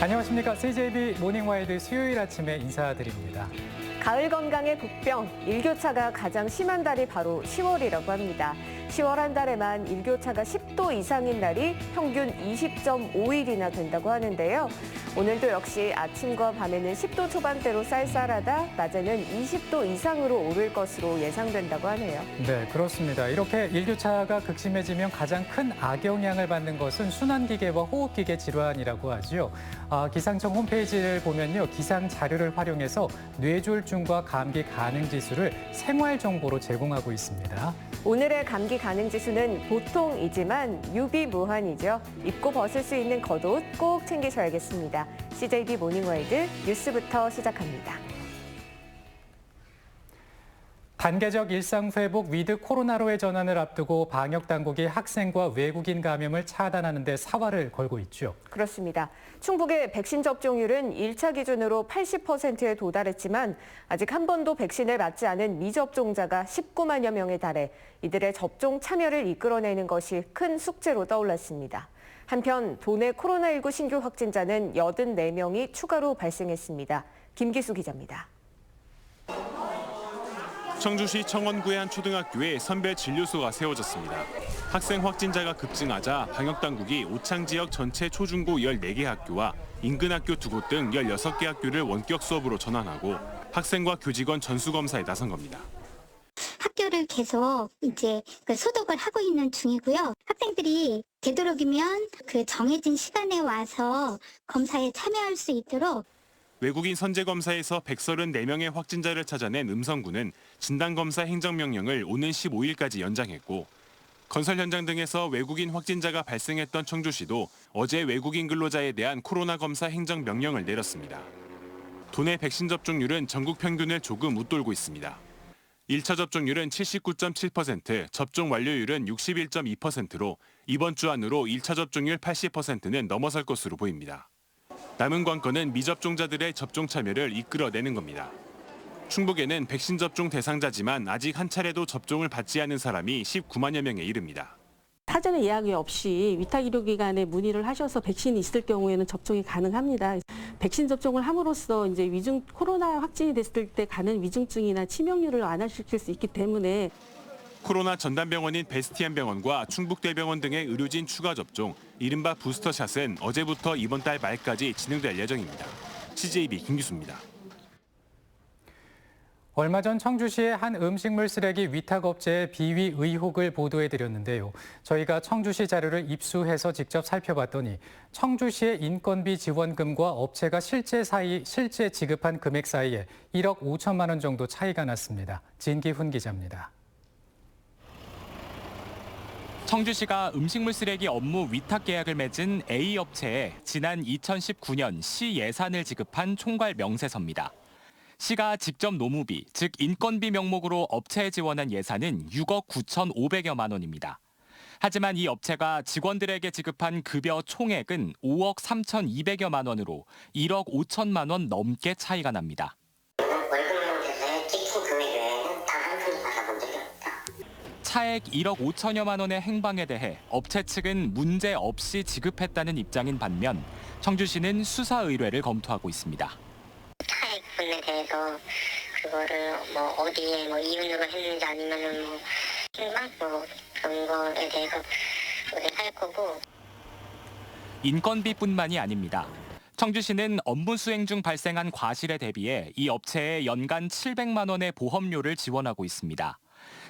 안녕하십니까. CJB 모닝와이드 수요일 아침에 인사드립니다. 가을 건강의 복병, 일교차가 가장 심한 달이 바로 10월이라고 합니다. 10월 한 달에만 일교차가 10도 이상인 날이 평균 20.5일이나 된다고 하는데요. 오늘도 역시 아침과 밤에는 10도 초반대로 쌀쌀하다, 낮에는 20도 이상으로 오를 것으로 예상된다고 하네요. 네, 그렇습니다. 이렇게 일교차가 극심해지면 가장 큰 악영향을 받는 것은 순환기계와 호흡기계 질환이라고 하죠. 기상청 홈페이지를 보면요, 기상 자료를 활용해서 뇌졸중과 감기 가능 지수를 생활 정보로 제공하고 있습니다. 오늘의 감기 가능 지수는 보통이지만 유비무환이죠. 입고 벗을 수 있는 겉옷 꼭 챙기셔야겠습니다. CJB 모닝와이드 뉴스부터 시작합니다. 단계적 일상 회복 위드 코로나로의 전환을 앞두고 방역 당국이 학생과 외국인 감염을 차단하는 데 사활을 걸고 있죠. 그렇습니다. 충북의 백신 접종률은 1차 기준으로 80%에 도달했지만 아직 한 번도 백신을 맞지 않은 미접종자가 19만여 명에 달해 이들의 접종 참여를 이끌어내는 것이 큰 숙제로 떠올랐습니다. 한편 도내 코로나19 신규 확진자는 84명이 추가로 발생했습니다. 김기수 기자입니다. 청주시 청원구의 한 초등학교에 선별 진료소가 세워졌습니다. 학생 확진자가 급증하자 방역당국이 오창 지역 전체 초중고 14개 학교와 인근 학교 2곳 등 16개 학교를 원격 수업으로 전환하고 학생과 교직원 전수검사에 나선 겁니다. 학교를 계속 소독을 하고 있는 중이고요. 학생들이 되도록이면 그 정해진 시간에 와서 검사에 참여할 수 있도록 외국인 선제검사에서 134명의 확진자를 찾아낸 음성구는 진단검사 행정명령을 오는 15일까지 연장했고 건설 현장 등에서 외국인 확진자가 발생했던 청주시도 어제 외국인 근로자에 대한 코로나 검사 행정명령을 내렸습니다. 도내 백신 접종률은 전국 평균을 조금 웃돌고 있습니다. 1차 접종률은 79.7%, 접종 완료율은 61.2%로 이번 주 안으로 1차 접종률 80%는 넘어설 것으로 보입니다. 남은 관건은 미접종자들의 접종 참여를 이끌어내는 겁니다. 충북에는 백신 접종 대상자지만 아직 한 차례도 접종을 받지 않은 사람이 19만여 명에 이릅니다. 사전에 예약이 없이 위탁의료기관에 문의를 하셔서 백신이 있을 경우에는 접종이 가능합니다. 백신 접종을 함으로써 이제 코로나 확진이 됐을 때 가는 위중증이나 치명률을 완화시킬 수 있기 때문에 코로나 전담병원인 베스티안 병원과 충북대병원 등의 의료진 추가 접종, 이른바 부스터샷은 어제부터 이번 달 말까지 진행될 예정입니다. CJB 김기수입니다. 얼마 전 청주시의 한 음식물 쓰레기 위탁업체의 비위 의혹을 보도해드렸는데요. 저희가 청주시 자료를 입수해서 직접 살펴봤더니 청주시의 인건비 지원금과 업체가 실제 지급한 금액 사이에 1억 5천만 원 정도 차이가 났습니다. 진기훈 기자입니다. 청주시가 음식물 쓰레기 업무 위탁 계약을 맺은 A업체에 지난 2019년 시 예산을 지급한 총괄 명세서입니다. 시가 직접 노무비, 즉 인건비 명목으로 업체에 지원한 예산은 6억 9,500여만 원입니다. 하지만 이 업체가 직원들에게 지급한 급여 총액은 5억 3,200여만 원으로 1억 5천만 원 넘게 차이가 납니다. 차액 1억 5천여만 원의 행방에 대해 업체 측은 문제 없이 지급했다는 입장인 반면 청주시는 수사 의뢰를 검토하고 있습니다. 차액 분에 대해서 그거를 어디에 이윤으로 했는지 아니면은 행방 그런 거에 대해서 할 거고. 인건비뿐만이 아닙니다. 청주시는 업무 수행 중 발생한 과실에 대비해 이 업체에 연간 700만 원의 보험료를 지원하고 있습니다.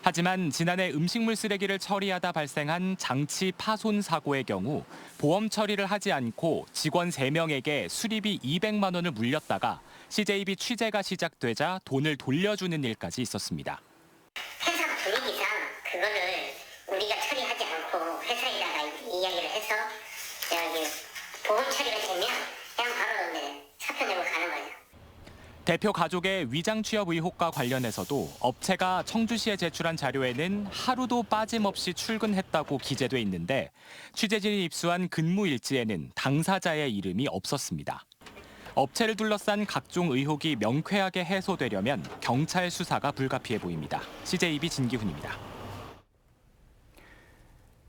하지만 지난해 음식물 쓰레기를 처리하다 발생한 장치 파손 사고의 경우 보험 처리를 하지 않고 직원 3명에게 수리비 200만 원을 물렸다가 CJB 취재가 시작되자 돈을 돌려주는 일까지 있었습니다. 회사 분위기상 그거를 우리가 처리하지 않고 회사에다가 이야기를 해서 보험 처리가 되면 그냥 바로 사표 내고 가는 거예요. 대표 가족의 위장 취업 의혹과 관련해서도 업체가 청주시에 제출한 자료에는 하루도 빠짐없이 출근했다고 기재돼 있는데 취재진이 입수한 근무 일지에는 당사자의 이름이 없었습니다. 업체를 둘러싼 각종 의혹이 명쾌하게 해소되려면 경찰 수사가 불가피해 보입니다. CJB 진기훈입니다.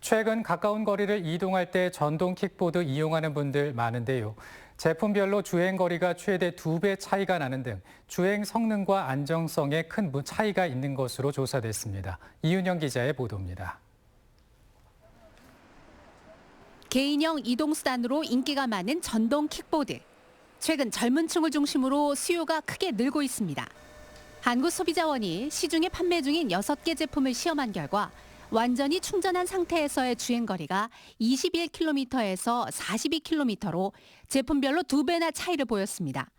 최근 가까운 거리를 이동할 때 전동 킥보드 이용하는 분들 많은데요. 제품별로 주행거리가 최대 2배 차이가 나는 등 주행 성능과 안정성에 큰 차이가 있는 것으로 조사됐습니다. 이윤영 기자의 보도입니다. 개인형 이동수단으로 인기가 많은 전동 킥보드. 최근 젊은 층을 중심으로 수요가 크게 늘고 있습니다. 한국소비자원이 시중에 판매 중인 6개 제품을 시험한 결과 완전히 충전한 상태에서의 주행거리가 21km에서 42km로 제품별로 2배나 차이를 보였습니다.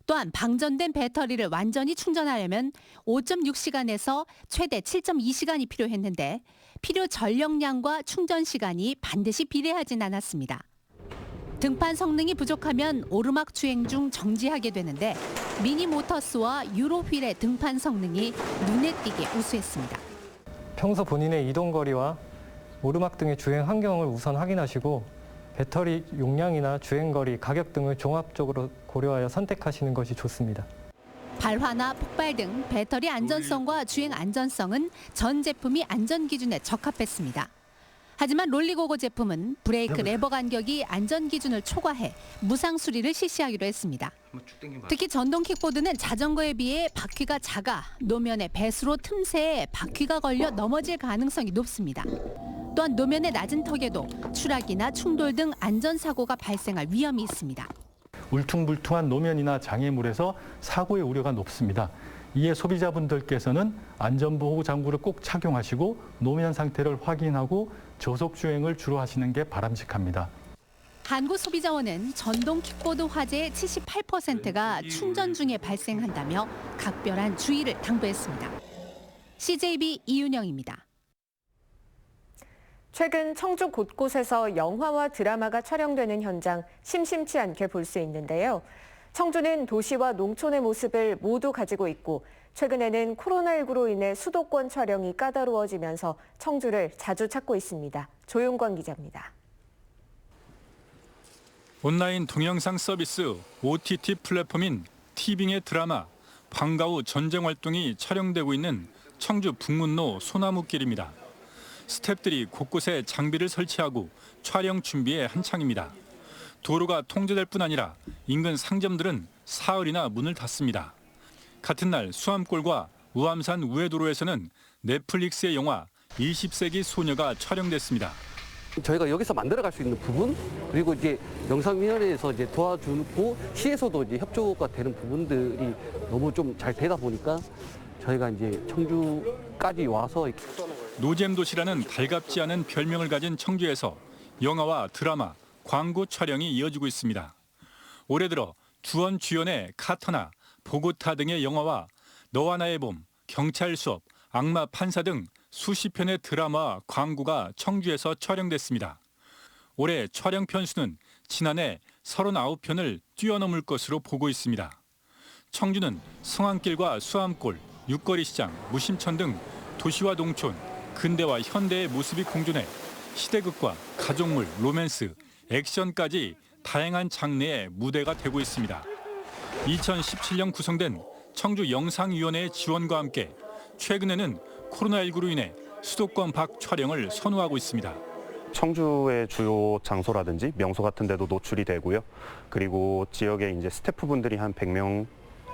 또한 방전된 배터리를 완전히 충전하려면 5.6시간에서 최대 7.2시간이 필요했는데 필요 전력량과 충전 시간이 반드시 비례하진 않았습니다. 등판 성능이 부족하면 오르막 주행 중 정지하게 되는데 미니모터스와 유로휠의 등판 성능이 눈에 띄게 우수했습니다. 평소 본인의 이동거리와 오르막 등의 주행 환경을 우선 확인하시고 배터리 용량이나 주행거리, 가격 등을 종합적으로 고려하여 선택하시는 것이 좋습니다. 발화나 폭발 등 배터리 안전성과 주행 안전성은 전 제품이 안전 기준에 적합했습니다. 하지만 롤리고고 제품은 브레이크 레버 간격이 안전 기준을 초과해 무상 수리를 실시하기로 했습니다. 특히 전동 킥보드는 자전거에 비해 바퀴가 작아 노면의 배수로 틈새에 바퀴가 걸려 넘어질 가능성이 높습니다. 또한 노면의 낮은 턱에도 추락이나 충돌 등 안전사고가 발생할 위험이 있습니다. 울퉁불퉁한 노면이나 장애물에서 사고의 우려가 높습니다. 이에 소비자분들께서는 안전보호 장구를 꼭 착용하시고 노면 상태를 확인하고 저속 주행을 주로 하시는 게 바람직합니다. 한국소비자원은 전동 킥보드 화재의 78%가 충전 중에 발생한다며 각별한 주의를 당부했습니다. CJB 이윤영입니다. 최근 청주 곳곳에서 영화와 드라마가 촬영되는 현장 심심치 않게 볼 수 있는데요. 청주는 도시와 농촌의 모습을 모두 가지고 있고 최근에는 코로나19로 인해 수도권 촬영이 까다로워지면서 청주를 자주 찾고 있습니다. 조용관 기자입니다. 온라인 동영상 서비스 OTT 플랫폼인 티빙의 드라마 방과후 전쟁 활동이 촬영되고 있는 청주 북문로 소나무길입니다. 스태프들이 곳곳에 장비를 설치하고 촬영 준비에 한창입니다. 도로가 통제될 뿐 아니라 인근 상점들은 사흘이나 문을 닫습니다. 같은 날 수암골과 우암산 우회도로에서는 넷플릭스의 영화 20세기 소녀가 촬영됐습니다. 저희가 여기서 만들어갈 수 있는 부분 그리고 이제 영상위원회에서 이제 도와주고 시에서도 이제 협조가 되는 부분들이 너무 좀 잘 되다 보니까 저희가 이제 청주까지 와서 노잼 도시라는 달갑지 않은 별명을 가진 청주에서 영화와 드라마, 광고 촬영이 이어지고 있습니다. 올해 들어 주원 주연의 카터나 보고타 등의 영화와 너와 나의 봄, 경찰 수업, 악마 판사 등 수십 편의 드라마와 광고가 청주에서 촬영됐습니다. 올해 촬영 편수는 지난해 39편을 뛰어넘을 것으로 보고 있습니다. 청주는 성안길과 수암골, 육거리 시장, 무심천 등 도시와 농촌, 근대와 현대의 모습이 공존해 시대극과 가족물, 로맨스, 액션까지 다양한 장르의 무대가 되고 있습니다. 2017년 구성된 청주 영상위원회의 지원과 함께 최근에는 코로나19로 인해 수도권 밖 촬영을 선호하고 있습니다. 청주의 주요 장소라든지 명소 같은 데도 노출이 되고요. 그리고 지역에 이제 스태프분들이 한 100명,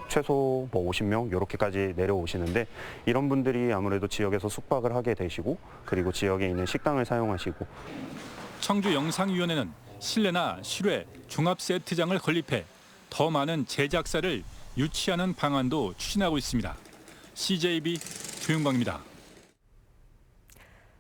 최소 50명 이렇게까지 내려오시는데 이런 분들이 아무래도 지역에서 숙박을 하게 되시고 그리고 지역에 있는 식당을 사용하시고 청주 영상위원회는 실내나 실외 종합 세트장을 건립해 더 많은 제작사를 유치하는 방안도 추진하고 있습니다. CJB 조윤광입니다.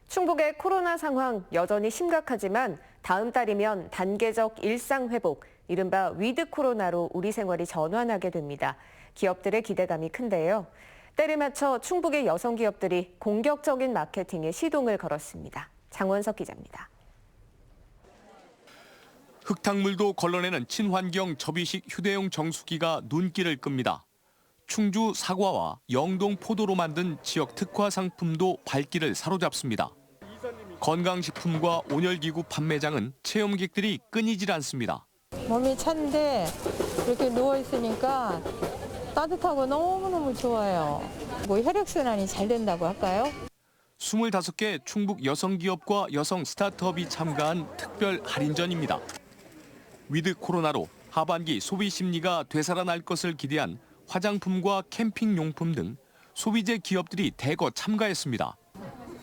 충북의 코로나 상황 여전히 심각하지만 다음 달이면 단계적 일상 회복, 이른바 위드 코로나로 우리 생활이 전환하게 됩니다. 기업들의 기대감이 큰데요. 때를 맞춰 충북의 여성 기업들이 공격적인 마케팅에 시동을 걸었습니다. 장원석 기자입니다. 흙탕물도 걸러내는 친환경 접이식 휴대용 정수기가 눈길을 끕니다. 충주 사과와 영동 포도로 만든 지역 특화 상품도 발길을 사로잡습니다. 건강식품과 온열기구 판매장은 체험객들이 끊이질 않습니다. 몸이 찬데 이렇게 누워있으니까 따뜻하고 너무너무 좋아요. 뭐 혈액순환이 잘 된다고 할까요? 25개 충북 여성기업과 여성 스타트업이 참가한 특별 할인전입니다. 위드 코로나로 하반기 소비 심리가 되살아날 것을 기대한 화장품과 캠핑용품 등 소비재 기업들이 대거 참가했습니다.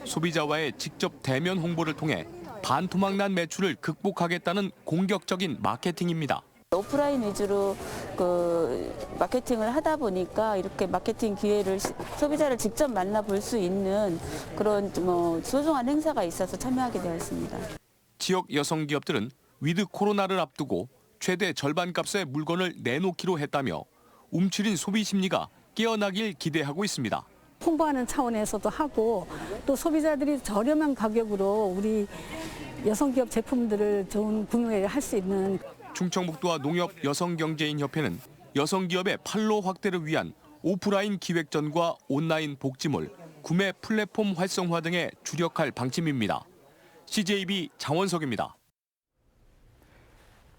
소비자와의 직접 대면 홍보를 통해 반토막난 매출을 극복하겠다는 공격적인 마케팅입니다. 오프라인 위주로 마케팅을 하다 보니까 이렇게 마케팅 기회를 소비자를 직접 만나볼 수 있는 그런 소중한 행사가 있어서 참여하게 되었습니다. 지역 여성 기업들은 위드 코로나를 앞두고 최대 절반 값의 물건을 내놓기로 했다며 움츠린 소비 심리가 깨어나길 기대하고 있습니다. 홍보하는 차원에서도 하고 또 소비자들이 저렴한 가격으로 우리 여성기업 제품들을 좋은 구매를 할 수 있는 충청북도와 농협 여성경제인협회는 여성기업의 판로 확대를 위한 오프라인 기획전과 온라인 복지몰, 구매 플랫폼 활성화 등에 주력할 방침입니다. CJB 장원석입니다.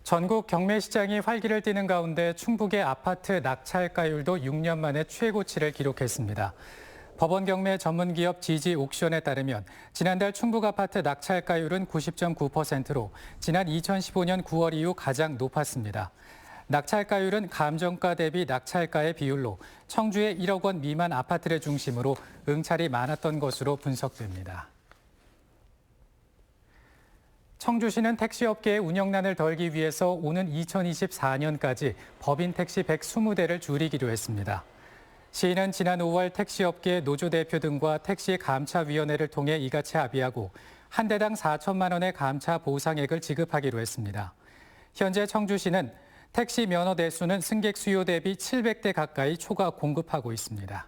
전국 경매 시장이 활기를 띠는 가운데 충북의 아파트 낙찰가율도 6년 만에 최고치를 기록했습니다. 법원 경매 전문기업 지지 옥션에 따르면 지난달 충북 아파트 낙찰가율은 90.9%로 지난 2015년 9월 이후 가장 높았습니다. 낙찰가율은 감정가 대비 낙찰가의 비율로 청주의 1억 원 미만 아파트를 중심으로 응찰이 많았던 것으로 분석됩니다. 청주시는 택시업계의 운영난을 덜기 위해서 오는 2024년까지 법인 택시 120대를 줄이기로 했습니다. 시는 지난 5월 택시업계 노조 대표 등과 택시감차위원회를 통해 이같이 합의하고 한 대당 4천만 원의 감차 보상액을 지급하기로 했습니다. 현재 청주시는 택시 면허 대수는 승객 수요 대비 700대 가까이 초과 공급하고 있습니다.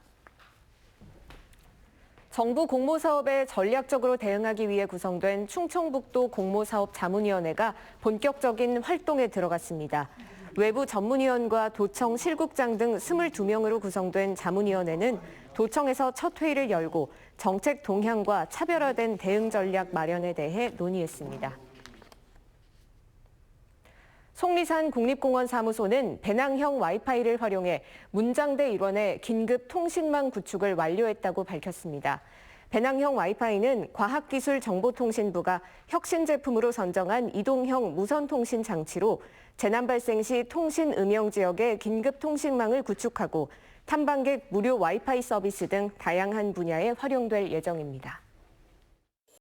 정부 공모사업에 전략적으로 대응하기 위해 구성된 충청북도 공모사업 자문위원회가 본격적인 활동에 들어갔습니다. 외부 전문위원과 도청 실국장 등 22명으로 구성된 자문위원회는 도청에서 첫 회의를 열고 정책 동향과 차별화된 대응 전략 마련에 대해 논의했습니다. 속리산 국립공원 사무소는 배낭형 와이파이를 활용해 문장대 일원의 긴급 통신망 구축을 완료했다고 밝혔습니다. 배낭형 와이파이는 과학기술정보통신부가 혁신 제품으로 선정한 이동형 무선통신 장치로 재난 발생 시 통신 음영 지역의 긴급 통신망을 구축하고 탐방객 무료 와이파이 서비스 등 다양한 분야에 활용될 예정입니다.